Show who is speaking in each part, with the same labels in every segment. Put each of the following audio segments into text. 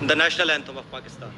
Speaker 1: the national anthem of Pakistan.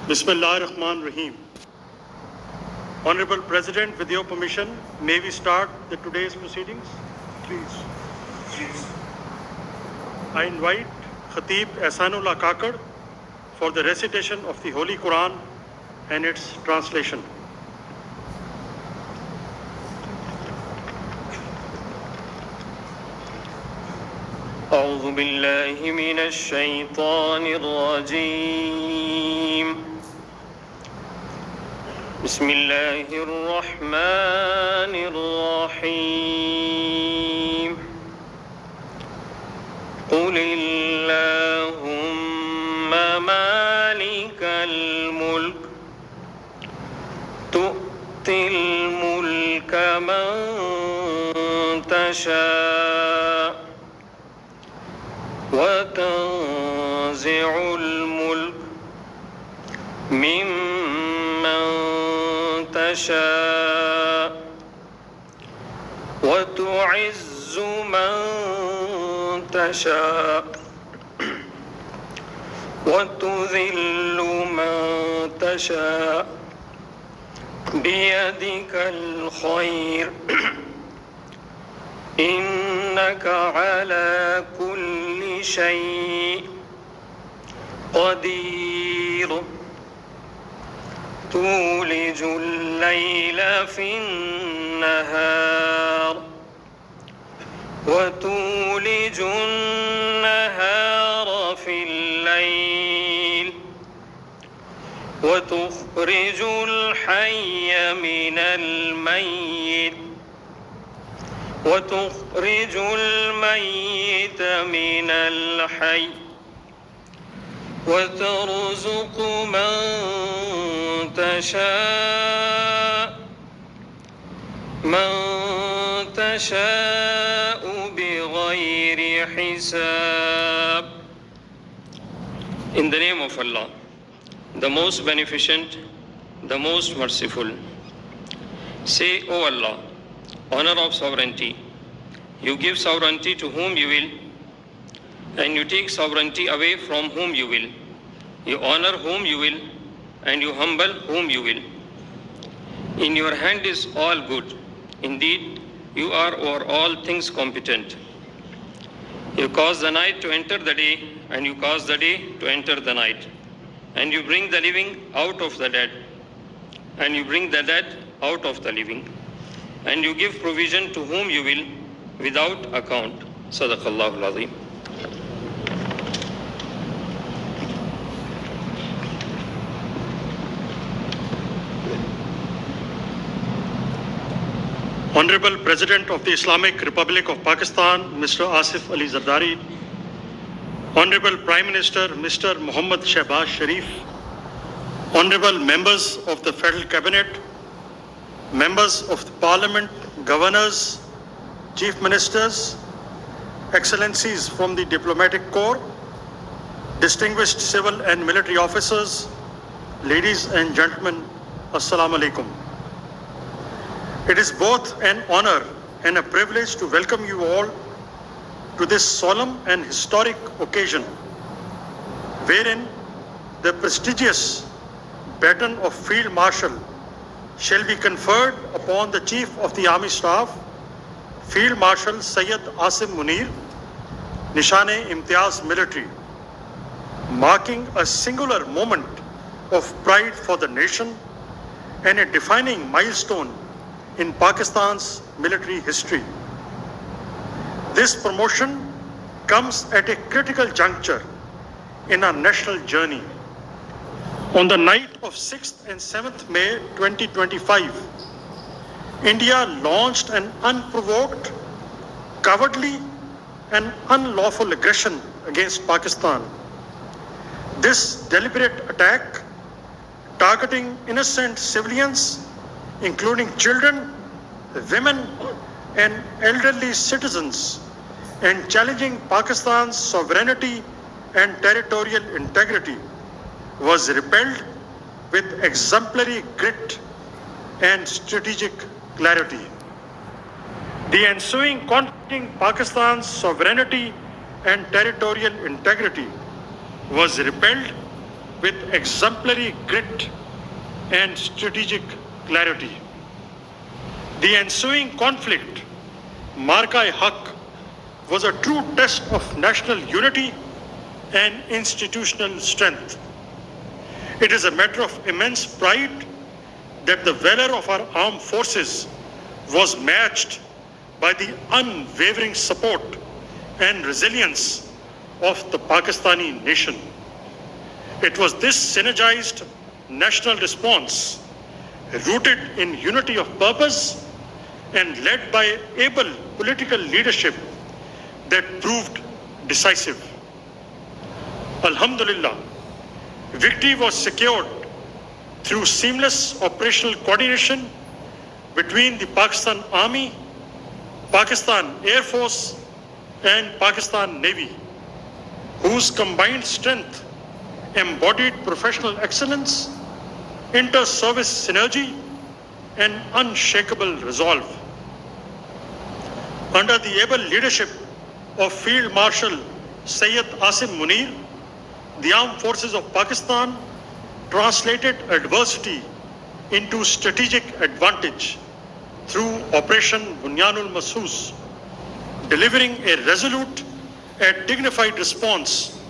Speaker 1: Bismillah ar-Rahman ar-Rahim. Honorable President, with your permission, may we start today's proceedings? Please. I invite Khatib Ehsanullah Kakad for the recitation of the Holy Quran and its translation.
Speaker 2: أعوذ بالله من الشيطان الرجيم بسم الله الرحمن الرحيم قل اللهم مالك الملك تؤتي الملك من تشاء وتنزع الملك ممن تشاء وتعز من تشاء وتذل من تشاء بيدك الخير إنك على كل شيء قدير تولج الليل في النهار وتولج النهار في الليل وتخرج الحي من الميت وتخرج الميت من الحي وترزق من تشاء بغير حساب. In the name of Allah, the most beneficent, the most merciful. Say, O Allah, honor of sovereignty. You give sovereignty to whom you will, and you take sovereignty away from whom you will. You honor whom you will, and you humble whom you will. In your hand is all good. Indeed, you are over all things competent. You cause the night to enter the day, and you cause the day to enter the night. And you bring the living out of the dead, and you bring the dead out of the living. And you give provision to whom you will without account. Sadaqallahu al-Azim.
Speaker 3: Honorable President of the Islamic Republic of Pakistan, Mr. Asif Ali Zardari, Honorable Prime Minister, Mr. Muhammad Shehbaz Sharif, Honorable members of the Federal Cabinet, members of the Parliament, governors, chief ministers, excellencies from the diplomatic corps, distinguished civil and military officers, ladies and gentlemen, Assalamu alaikum. It is both an honor
Speaker 1: and a privilege to welcome you all to this solemn and historic occasion, wherein the prestigious Baton of Field Marshal shall be conferred upon the Chief of the Army Staff, Field Marshal Asim Munir, Nishan-e-Imtiaz Military, marking a singular moment of pride for the nation and a defining milestone in Pakistan's military history. This promotion comes at a critical juncture in our national journey. On the night of 6th and 7th May 2025, India launched an unprovoked, cowardly, and unlawful aggression against Pakistan. This deliberate attack, targeting innocent civilians, including children, women, and elderly citizens, and challenging Pakistan's sovereignty and territorial integrity, was repelled with exemplary grit and strategic clarity. The ensuing conflict in Pakistan's sovereignty and territorial integrity was repelled with exemplary grit and strategic clarity. The ensuing conflict, Marka-e-Haq, was a true test of national unity and institutional strength. It is a matter of immense pride that the valor of our armed forces was matched by the unwavering support and resilience of the Pakistani nation. It was this synergized national response, rooted in unity of purpose and led by able political leadership, that proved decisive. Alhamdulillah, victory was secured through seamless operational coordination between the Pakistan Army, Pakistan Air Force, and Pakistan Navy, whose combined strength embodied professional excellence, inter-service synergy, and unshakable resolve. Under the able leadership of Field Marshal Asim Munir, the Armed Forces of Pakistan translated adversity into strategic advantage through Operation Bunyanul Mahsoos, delivering a resolute and dignified response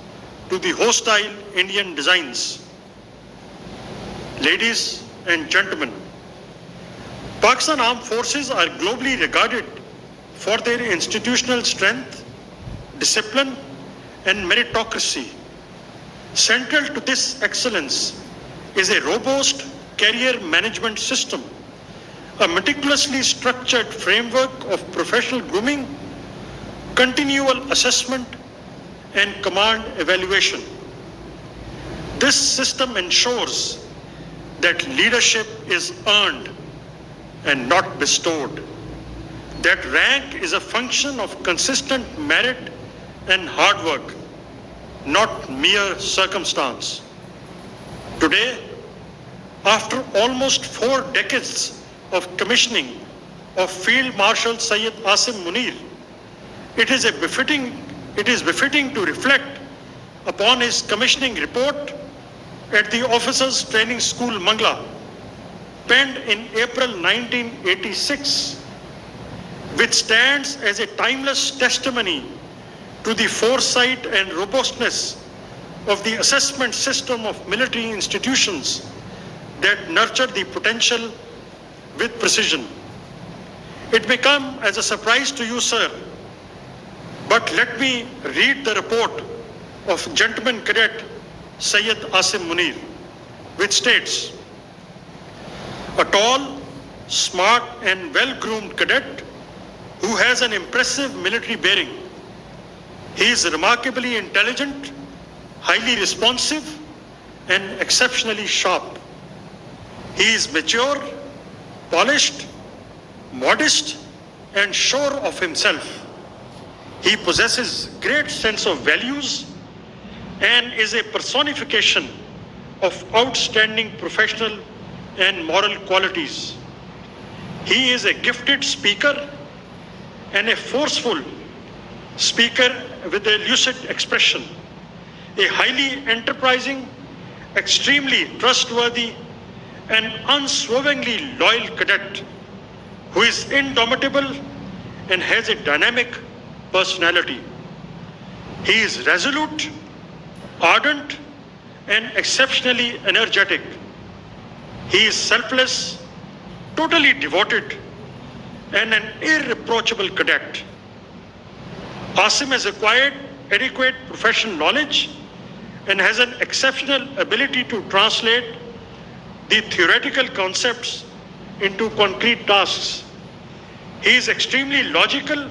Speaker 1: to the hostile Indian designs. Ladies and gentlemen, Pakistan Armed Forces are globally regarded for their institutional strength, discipline, and meritocracy. Central to this excellence is a robust career management system, a meticulously structured framework of professional grooming, continual assessment, and command evaluation. This system ensures that leadership is earned and not bestowed, that rank is a function of consistent merit and hard work, not mere circumstance. Today, after almost 4 decades of commissioning of Field Marshal Asim Munir, it is befitting to reflect upon his commissioning report at the Officers Training School, Mangla, penned in April 1986, which stands as a timeless testimony to the foresight and robustness of the assessment system of military institutions that nurture the potential with precision. It may come as a surprise to you, sir, but let me read the report of Gentleman Cadet Asim Munir, which states, a tall, smart, and well-groomed cadet who has an impressive military bearing. He is remarkably intelligent, highly responsive, and exceptionally sharp. He is mature, polished, modest, and sure of himself. He possesses great sense of values and is a personification of outstanding professional and moral qualities. He is a gifted speaker and a forceful speaker with a lucid expression, a highly enterprising, extremely trustworthy, and unswervingly loyal cadet who is indomitable and has a dynamic personality. He is resolute, ardent, and exceptionally energetic. He is selfless, totally devoted, and an irreproachable cadet. Asim has acquired adequate professional knowledge and has an exceptional ability to translate the theoretical concepts into concrete tasks. He is extremely logical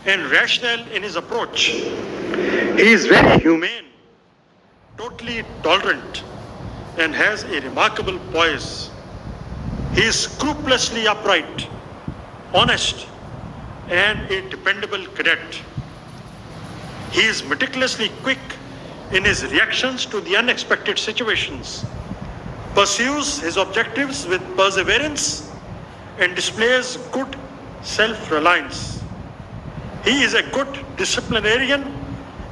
Speaker 1: and rational in his approach. He is very humane, totally tolerant, and has a remarkable poise. He is scrupulously upright, honest, and a dependable cadet. He is meticulously quick in his reactions to the unexpected situations, pursues his objectives with perseverance, and displays good self-reliance. He is a good disciplinarian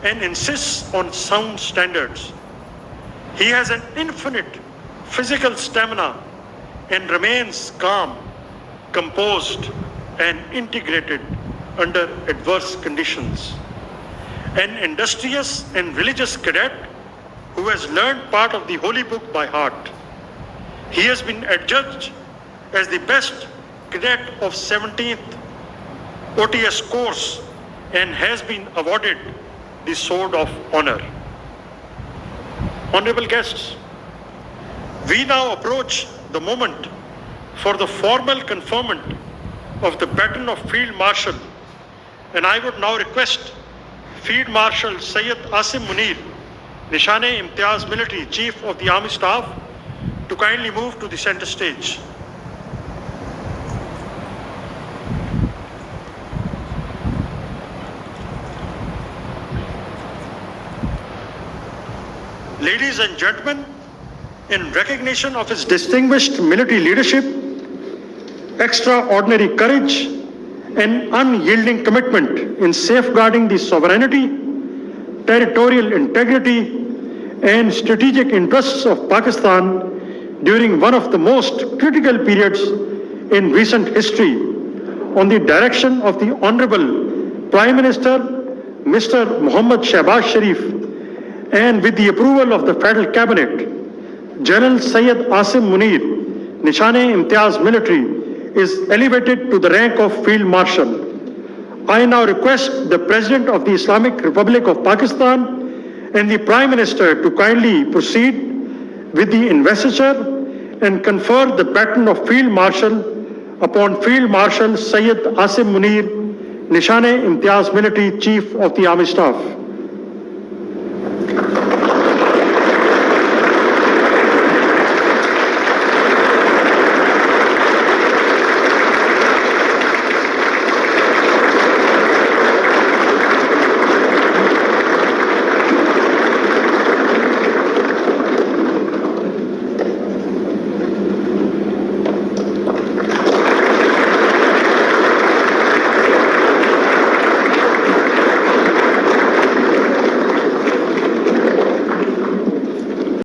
Speaker 1: and insists on sound standards. He has an infinite physical stamina and remains calm, composed, and integrated under adverse conditions. An industrious and religious cadet who has learned part of the Holy Book by heart. He has been adjudged as the best cadet of 17th OTS course and has been awarded the Sword of Honor. Honorable guests, we now approach the moment for the formal conferment of the Baton of Field Marshal, and I would now request Field Marshal Sayyid Asim Munir, Nishan-e-Imtiaz Military Chief of the Army Staff, to kindly move to the center stage. Ladies and gentlemen, in recognition of his distinguished military leadership, extraordinary courage, and unyielding commitment in safeguarding the sovereignty, territorial integrity, and strategic interests of Pakistan during one of the most critical periods in recent history, on the direction of the Honorable Prime Minister, Mr. Muhammad Shehbaz Sharif, and with the approval of the Federal Cabinet, General Sayyid Asim Munir, Nishan-e-Imtiaz Military, is elevated to the rank of Field Marshal. I now request the President of the Islamic Republic of Pakistan and the Prime Minister to kindly proceed with the investiture and confer the Baton of Field Marshal upon Field Marshal Sayyid Asim Munir, Nishan-e-Imtiaz Military Chief of the Army Staff.